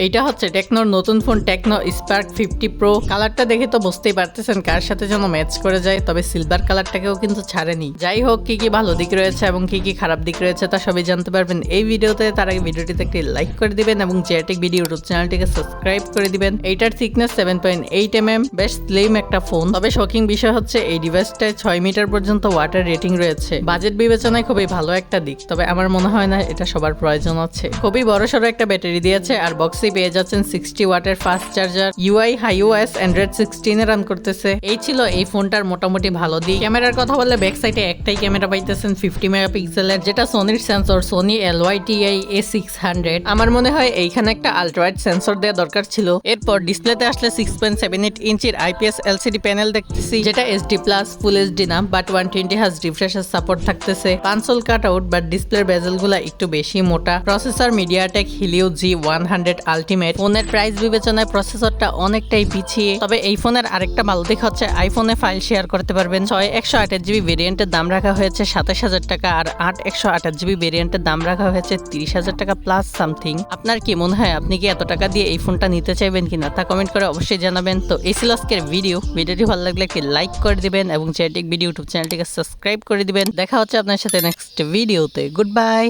এইটা হচ্ছে টেকনোর নতুন ফোন টেকনো স্পার্ক 50 প্রো। কালারটা দেখে তো বুঝতেই পারতেছেন কার সাথে যেন ম্যাচ করে যায়, তবে সিলভার কালারটাকেও কিন্তু ছাড়েনি। যাই হোক, কি কি ভালো দিক রয়েছে এবং কি কি খারাপ দিক রয়েছে তা সবই জানতে পারবেন এই ভিডিওতে। তার আগে ভিডিওটিতে একটি লাইক করে দিবেন এবং জেটেক ভিডিও ইউটিউব চ্যানেলটিকে সাবস্ক্রাইব করে দিবেন। এইটার থিকনেস 7.8 mm, বেশ স্লিম একটা ফোন। তবে শকিং বিষয় হচ্ছে এই ডিভাইসটায় 6 মিটার পর্যন্ত ওয়াটার রেটিং রয়েছে। বাজেট বিবেচনায় খুবই ভালো একটা দিক, তবে আমার মনে হয় না এটা সবার প্রয়োজন আছে। খুবই বড়সড় একটা ব্যাটারি দিয়েছে আর বক্সে পেয়ে যাচ্ছেন 60 ওয়াটের fast charger. UI HiOS Android 16 run করতেছে। এই ছিল এই ফোনটার মোটামুটি ভালো দিক। ক্যামেরার কথা বললে ব্যাক সাইডে একটাই ক্যামেরা পাইতেছেন 50 মেগাপিক্সেলের, যেটা সোনির সেন্সর সোনি LYTI A600। আমার মনে হয় এইখানে একটা আলট্রাওয়াইড সেন্সর দেওয়া দরকার ছিল। এরপর ডিসপ্লেতে আসলে 6.78 ইঞ্চির IPS LCD প্যানেল দেখতেছি, যেটা HD প্লাস ফুল HD না, বাট 120 হার্জ রিফ্রেশের সাপোর্ট থাকতেছে। পাঁচল কাট আউট, বাট ডিসপ্লের বেজেল গুলা একটু বেশি মোটা। Processor MediaTek Helio G100 ultimate. ফোনের প্রাইস বিবেচনায় প্রসেসরটা অনেকটাই পিছিয়ে। তবে এই ফোনের আরেকটা ভালো দিক হচ্ছে আইফোনে ফাইল শেয়ার করতে পারবেন। 128GB ভেরিয়েন্টের দাম রাখা হয়েছে 27,000 টাকা আর 128GB ভেরিয়েন্টের দাম রাখা হয়েছে 30,000 টাকা প্লাস সামথিং। আপনার কি মনে হয়, আপনি কি এত টাকা দিয়ে এই ফোনটা নিতে চাইবেন কিনা তা কমেন্ট করে অবশ্যই জানাবেন। তো এই ছিল আজকের ভিডিওটি ভালো লাগলে একটি লাইক করে দিবেন এবং জেটেক ভিডিও ইউটিউব চ্যানেলটিকে সাবস্ক্রাইব করে দিবেন। দেখা হচ্ছে আপনার সাথে নেক্সট ভিডিওতে। Good bye.